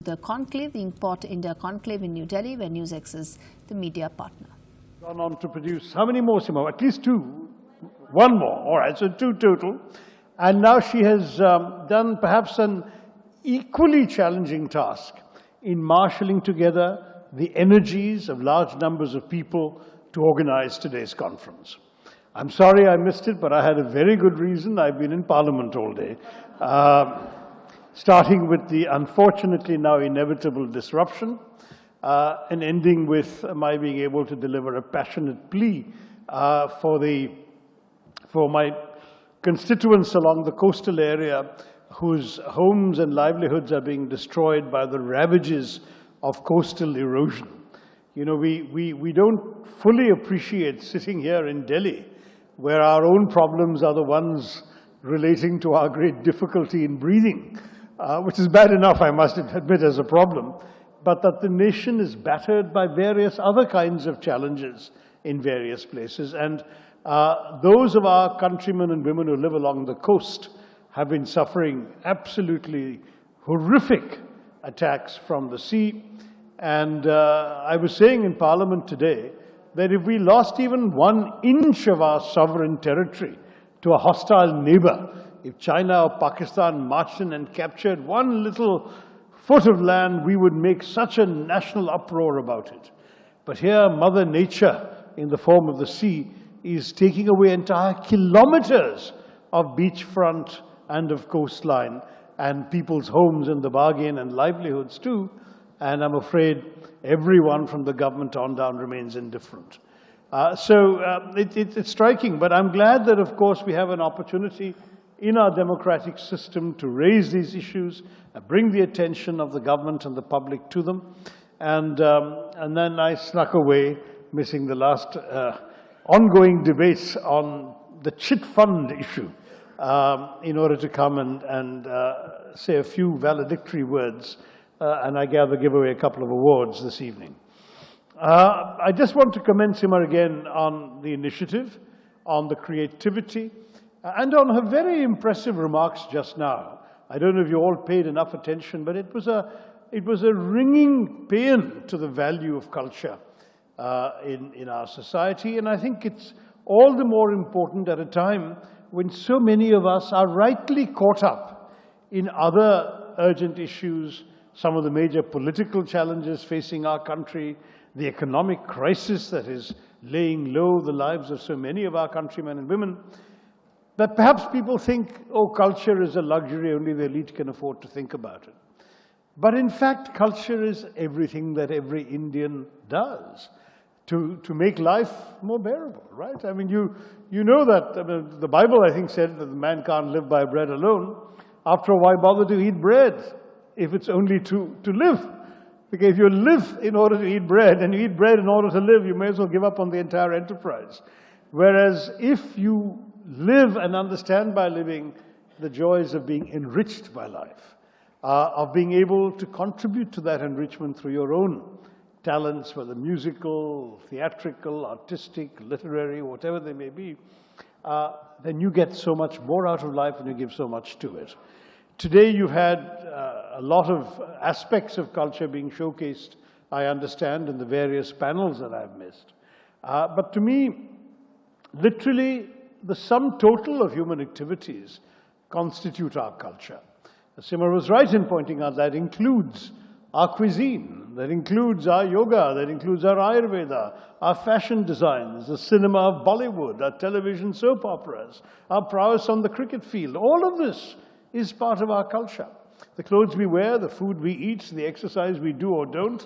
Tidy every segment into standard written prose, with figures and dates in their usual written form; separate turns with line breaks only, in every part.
the conclave, the Inkpot India Conclave in New Delhi, where NewsX is the media partner.
Gone on to produce how many more, Simar? At least two. One more. All right, so two total. And now she has done perhaps an equally challenging task in marshalling together the energies of large numbers of people to organize today's conference. I'm sorry I missed it, but I had a very good reason. I've been in Parliament all day, starting with the unfortunately now inevitable disruption, and ending with my being able to deliver a passionate plea for my constituents along the coastal area whose homes and livelihoods are being destroyed by the ravages of coastal erosion. You know, we don't fully appreciate sitting here in Delhi, where our own problems are the ones relating to our great difficulty in breathing, which is bad enough, I must admit, as a problem, but that the nation is battered by various other kinds of challenges in various places. And those of our countrymen and women who live along the coast have been suffering absolutely horrific attacks from the sea. And I was saying in Parliament today that if we lost even 1 inch of our sovereign territory to a hostile neighbor, if China or Pakistan marched in and captured 1 little foot of land, we would make such a national uproar about it. But here, Mother Nature, in the form of the sea, is taking away entire kilometers of beachfront and of coastline, and people's homes in the bargain, and livelihoods too. And I'm afraid everyone from the government on down remains indifferent. It's striking, but I'm glad that, of course, we have an opportunity in our democratic system to raise these issues, bring the attention of the government and the public to them. And then I snuck away, missing the last ongoing debates on the chit fund issue, in order to come and say a few valedictory words, and I gather give away a couple of awards this evening. I just want to commend Simar again on the initiative, on the creativity, and on her very impressive remarks just now. I don't know if you all paid enough attention, but it was a ringing paean to the value of culture in our society. And I think it's all the more important at a time when so many of us are rightly caught up in other urgent issues, some of the major political challenges facing our country, the economic crisis that is laying low the lives of so many of our countrymen and women, that perhaps people think, oh, culture is a luxury, only the elite can afford to think about it. But in fact, culture is everything that every Indian does to make life more bearable, right? I mean, you know that the Bible, I think, said that the man can't live by bread alone. After all, why bother to eat bread if it's only to live? Because if you live in order to eat bread, and you eat bread in order to live, you may as well give up on the entire enterprise. Whereas if you live and understand by living the joys of being enriched by life, of being able to contribute to that enrichment through your own talents, whether musical, theatrical, artistic, literary, whatever they may be, then you get so much more out of life and you give so much to it. Today you've had a lot of aspects of culture being showcased, I understand, in the various panels that I've missed. But to me, literally, the sum total of human activities constitute our culture. Simar was right in pointing out that includes our cuisine, that includes our yoga, that includes our Ayurveda, our fashion designs, the cinema of Bollywood, our television soap operas, our prowess on the cricket field. All of this is part of our culture. The clothes we wear, the food we eat, the exercise we do or don't,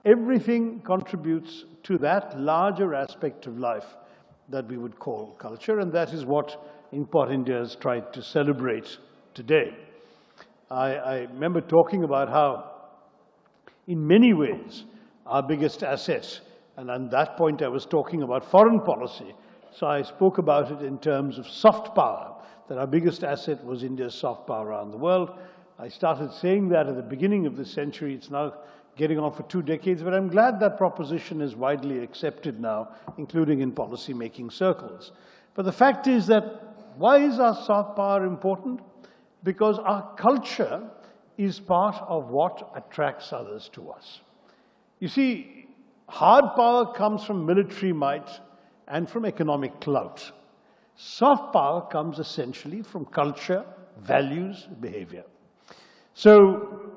everything contributes to that larger aspect of life that we would call culture, and that is what Inkpot India has tried to celebrate today. I remember talking about how, in many ways, our biggest asset, and at that point I was talking about foreign policy, so I spoke about it in terms of soft power, that our biggest asset was India's soft power around the world. I started saying that at the beginning of this century. It's now getting on for 2 decades, but I'm glad that proposition is widely accepted now, including in policy-making circles. But the fact is that, why is our soft power important? Because our culture is part of what attracts others to us. You see, hard power comes from military might and from economic clout. Soft power comes essentially from culture, values, behavior. So,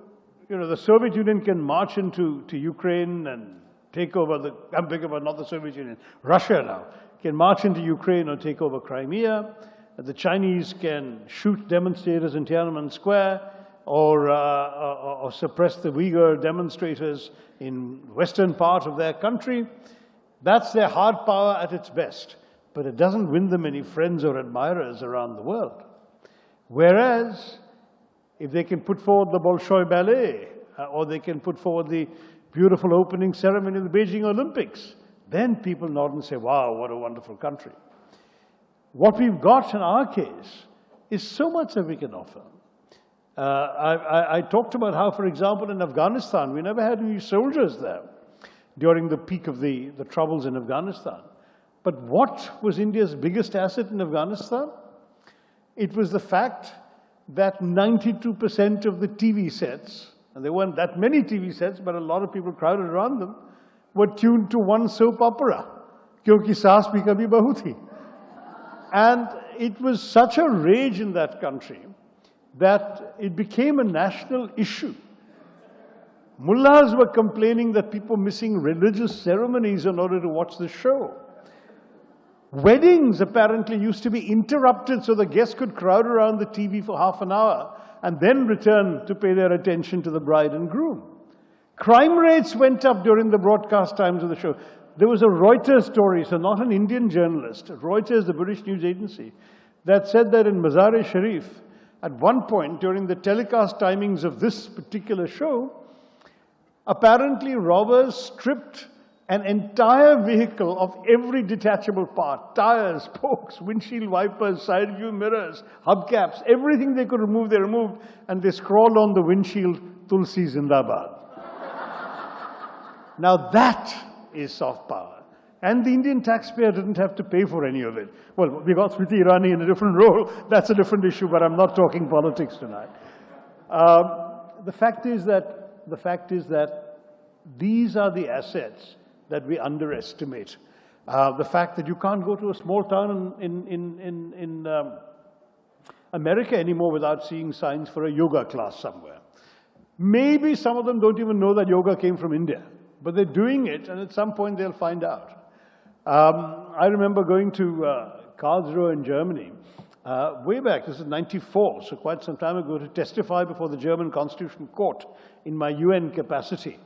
the Soviet Union can march into Ukraine and take over I'm thinking about not the Soviet Union, Russia now, can march into Ukraine or take over Crimea. The Chinese can shoot demonstrators in Tiananmen Square or suppress the Uyghur demonstrators in western part of their country. That's their hard power at its best, but it doesn't win them any friends or admirers around the world. Whereas, if they can put forward the Bolshoi Ballet, or they can put forward the beautiful opening ceremony of the Beijing Olympics, then people nod and say, wow, what a wonderful country. What we've got in our case is so much that we can offer. I talked about how, for example, in Afghanistan, we never had any soldiers there during the peak of the troubles in Afghanistan. But what was India's biggest asset in Afghanistan? It was the fact that 92% of the TV sets, and there weren't that many TV sets, but a lot of people crowded around them, were tuned to one soap opera, Kyunki Saas Bhi Kabhi Bahu Thi. And it was such a rage in that country that it became a national issue. Mullahs were complaining that people were missing religious ceremonies in order to watch the show. Weddings apparently used to be interrupted so the guests could crowd around the TV for half an hour and then return to pay their attention to the bride and groom. Crime rates went up during the broadcast times of the show. There was a Reuters story, so not an Indian journalist, Reuters, the British news agency, that said that in Mazar-e-Sharif, at one point during the telecast timings of this particular show, apparently robbers stripped an entire vehicle of every detachable part, tires, spokes, windshield wipers, side view mirrors, hubcaps, everything they could remove, they removed, and they scrawled on the windshield, Tulsi Zindabad. Now that is soft power. And the Indian taxpayer didn't have to pay for any of it. Well, we got Smriti Irani in a different role. That's a different issue, but I'm not talking politics tonight. The fact is that these are the assets that we underestimate. The fact that you can't go to a small town in America anymore without seeing signs for a yoga class somewhere. Maybe some of them don't even know that yoga came from India, but they're doing it, and at some point they'll find out. I remember going to Karlsruhe in Germany way back, this is 94, so quite some time ago, to testify before the German Constitutional Court in my UN capacity.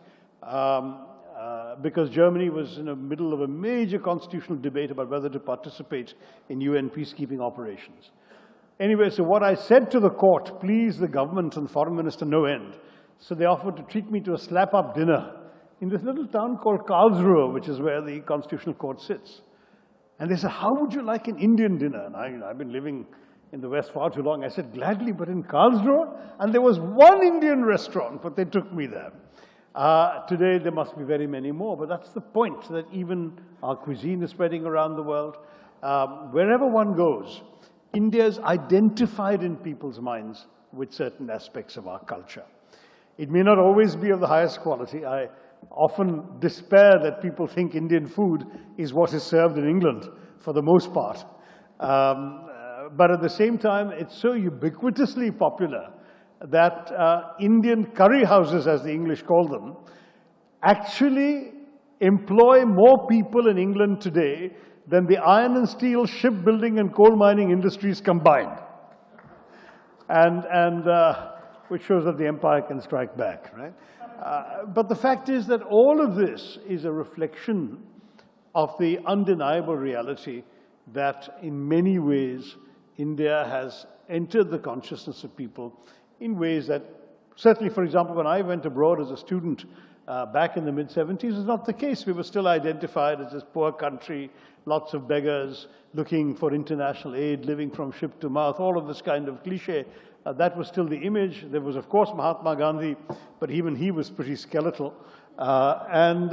Because Germany was in the middle of a major constitutional debate about whether to participate in UN peacekeeping operations. Anyway, so what I said to the court pleased the government and the foreign minister no end. So they offered to treat me to a slap-up dinner in this little town called Karlsruhe, which is where the Constitutional Court sits. And they said, how would you like an Indian dinner? And I've been living in the West far too long. I said, gladly, but in Karlsruhe? And there was one Indian restaurant, but they took me there. Today, there must be very many more, but that's the point, that even our cuisine is spreading around the world. Wherever one goes, India is identified in people's minds with certain aspects of our culture. It may not always be of the highest quality. I often despair that people think Indian food is what is served in England, for the most part. But at the same time, it's so ubiquitously popular that Indian curry houses, as the English call them, actually employ more people in England today than the iron and steel, shipbuilding and coal mining industries combined. And which shows that the empire can strike back, right? But the fact is that all of this is a reflection of the undeniable reality that in many ways India has entered the consciousness of people in ways that, certainly, for example, when I went abroad as a student back in the mid-70s, was not the case. We were still identified as this poor country, lots of beggars looking for international aid, living from ship to mouth, all of this kind of cliche. That was still the image. There was, of course, Mahatma Gandhi, but even he was pretty skeletal. And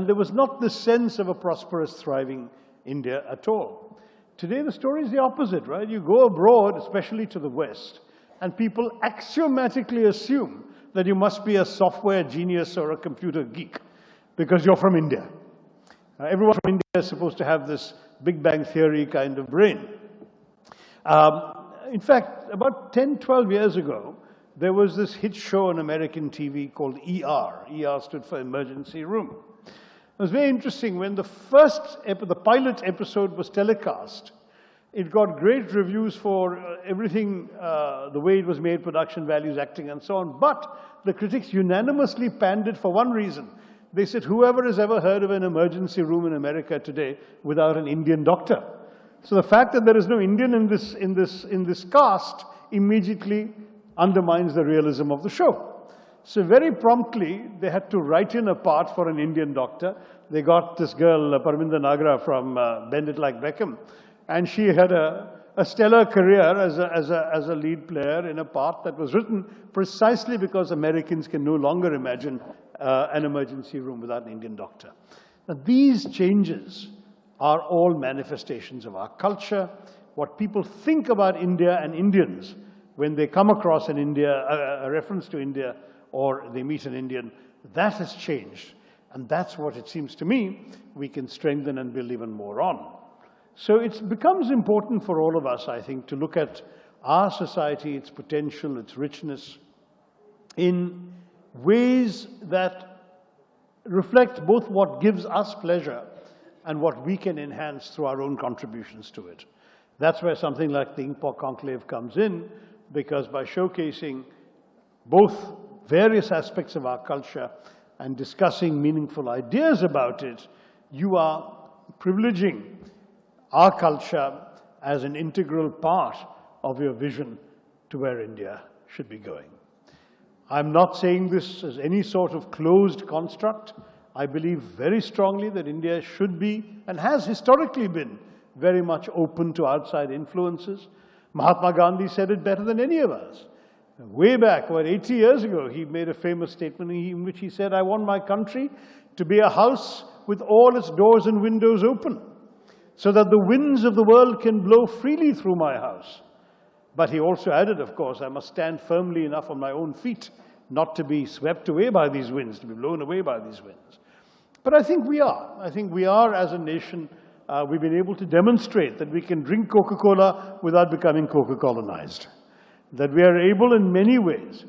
there was not this sense of a prosperous, thriving India at all. Today, the story is the opposite, right? You go abroad, especially to the West, and people axiomatically assume that you must be a software genius or a computer geek because you're from India. Everyone from India is supposed to have this Big Bang Theory kind of brain. In fact, about 10, 12 years ago, there was this hit show on American TV called ER. ER stood for Emergency Room. It was very interesting. When the pilot episode was telecast, it got great reviews for everything, the way it was made, production values, acting, and so on. But the critics unanimously panned it for one reason. They said, whoever has ever heard of an emergency room in America today without an Indian doctor? So the fact that there is no Indian in this cast immediately undermines the realism of the show. So very promptly, they had to write in a part for an Indian doctor. They got this girl, Parminder Nagra from Bend It Like Beckham, and she had a stellar career as a lead player in a part that was written precisely because Americans can no longer imagine an emergency room without an Indian doctor. Now, these changes are all manifestations of our culture. What people think about India and Indians when they come across a reference to India or they meet an Indian, that has changed. And that's what it seems to me we can strengthen and build even more on. So it becomes important for all of us, I think, to look at our society, its potential, its richness, in ways that reflect both what gives us pleasure and what we can enhance through our own contributions to it. That's where something like the Inkpot Conclave comes in, because by showcasing both various aspects of our culture and discussing meaningful ideas about it, you are privileging our culture as an integral part of your vision to where India should be going. I'm not saying this as any sort of closed construct. I believe very strongly that India should be, and has historically been, very much open to outside influences. Mahatma Gandhi said it better than any of us. Way back, about 80 years ago, he made a famous statement in which he said, I want my country to be a house with all its doors and windows open, so that the winds of the world can blow freely through my house. But he also added, of course, I must stand firmly enough on my own feet, not to be swept away by these winds, to be blown away by these winds. But I think we are. I think we are, as a nation, we've been able to demonstrate that we can drink Coca-Cola without becoming Coca-Colonized. That we are able in many ways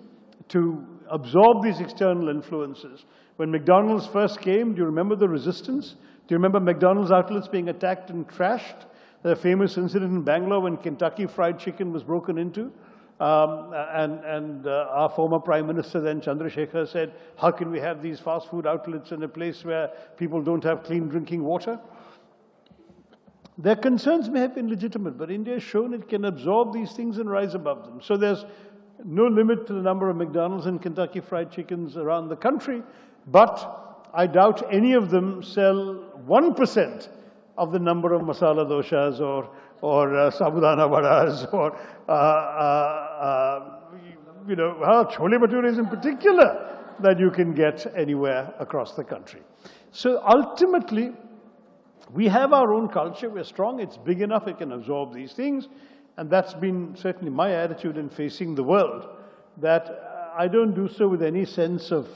to absorb these external influences. When McDonald's first came, do you remember the resistance? Do you remember McDonald's outlets being attacked and trashed? The famous incident in Bangalore when Kentucky Fried Chicken was broken into. Our former Prime Minister then, Chandrasekhar, said, how can we have these fast food outlets in a place where people don't have clean drinking water? Their concerns may have been legitimate, but India has shown it can absorb these things and rise above them. So there's no limit to the number of McDonald's and Kentucky Fried Chickens around the country, but I doubt any of them sell 1% of the number of masala doshas or sabudana vadas or chole bhatures in particular that you can get anywhere across the country. So ultimately, we have our own culture, we're strong, it's big enough, it can absorb these things, and that's been certainly my attitude in facing the world, that I don't do so with any sense of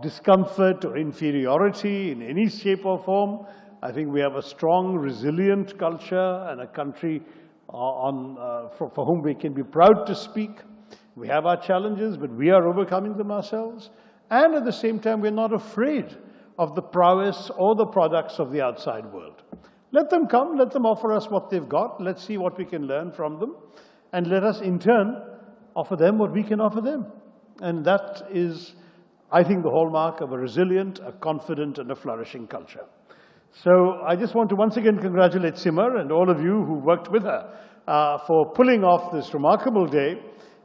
discomfort or inferiority in any shape or form. I think we have a strong, resilient culture and a country for whom we can be proud to speak. We have our challenges, but we are overcoming them ourselves. And at the same time, we're not afraid of the prowess or the products of the outside world. Let them come, let them offer us what they've got, let's see what we can learn from them, and let us in turn offer them what we can offer them. And that is, I think, the hallmark of a resilient, a confident, and a flourishing culture. So I just want to once again congratulate Simar and all of you who worked with her for pulling off this remarkable day.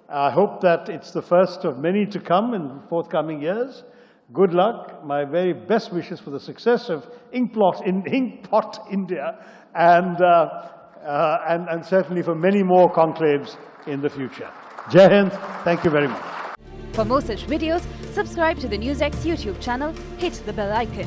I hope that it's the first of many to come in forthcoming years. Good luck. My very best wishes for the success of Inkpot India and certainly for many more conclaves in the future. Jai Hind. Thank you very much.
For more such videos, subscribe to the NewsX YouTube channel, hit the bell icon.